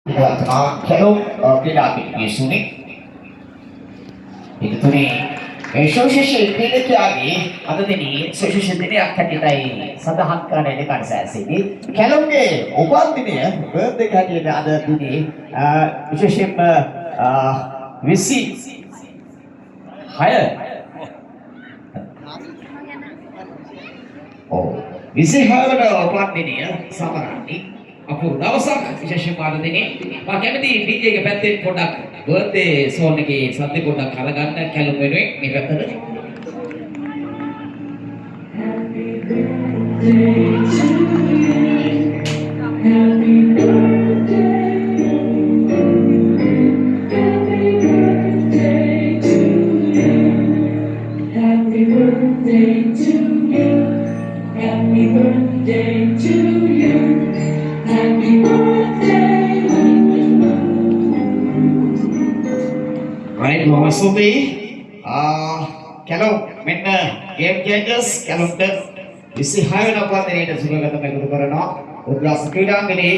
Hello, Pinaki Sunit. Itu nih, sosiasi ini lagi, atau ini sosiasi ini akan kita sederhanakan ini kan saya sini. Kalau ke upan ini ya, berdekat ini ada ini, sosiasi visi, higher. Oh, visi higher ada upan ini ya, sama nanti. අපු දවසක් විශේෂ පාඩදෙනේ මම කැමති DJ එක පැත්තෙන් පොඩ්ඩක් birthday zone එකේ සද්ද පොඩ්ඩක් අරගන්න කැලුම් වෙනුවෙන් මේ පැත්තට Happy birthday to you. Happy birthday to you. Happy birthday. Right, Mama Subi. Kalau mana game changers, kalau kita isi high apa tadi itu sudah kata mereka berana. Udah sekarang ini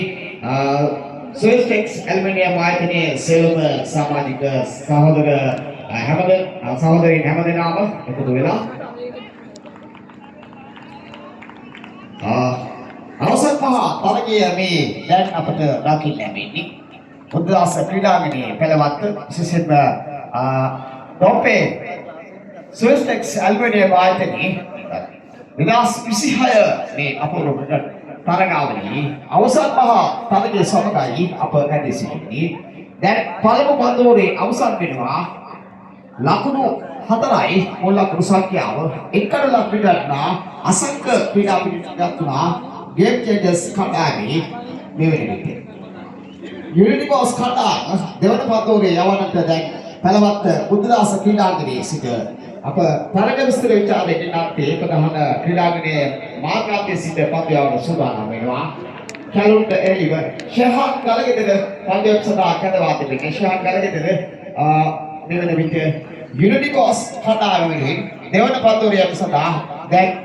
Swiss Aluminium White ini silver sama juga sahaja Hamad nama itu tu lah. අවසන් පහ තරගයේ මේ දැන් අපට දකින්න ලැබෙන්නේ උද්දාස ක්‍රීඩාංගණයේ පෙළවත්ත විශේෂයෙන්ම ඩොපේ ස්විස්ටෙක්ස් ඇල්බර්නියම් ආයතනයේ 2026 මේ අපූර්ව තරගාවලියේ අවසන් පහ තරගයේ සමගයි අප නැදී සිටින්නේ දැන් පළමු පන්දුවේ අවසන් වෙනවා ලකුණු 4යි මුල් ලකුණු සංඛ්‍යාව එකඩ ලකුණට අසංක ක්‍රීඩා පිටියක් තුනා Game changers කණ්ඩායමේ මෙවැනි විදිහට. Unity Boss කණ්ඩායම දෙවන පන්දුවේ යවන්නට දැන් පළවත්ත බුද්ධදාස ක්‍රීඩාංගණයේ සිට අප තරග විස්තර විචාරයේ නාට්‍ය ප්‍රධාන ක්‍රීඩාංගණයේ මාර්ගාන්තයේ සිට පන්දු යවන සූදානම් වෙනවා. කැලුන්ට එළිව ෂහාන් ගලගෙදර පන්දුවක් සඳහා කැඳවා තිබෙන්නේ. ෂහාන් ගලගෙදර මෙවැනි විදිහට Unity Boss කණ්ඩායම වෙනුවෙන් දෙවන පන්දුවේ යම සඳහා දැන්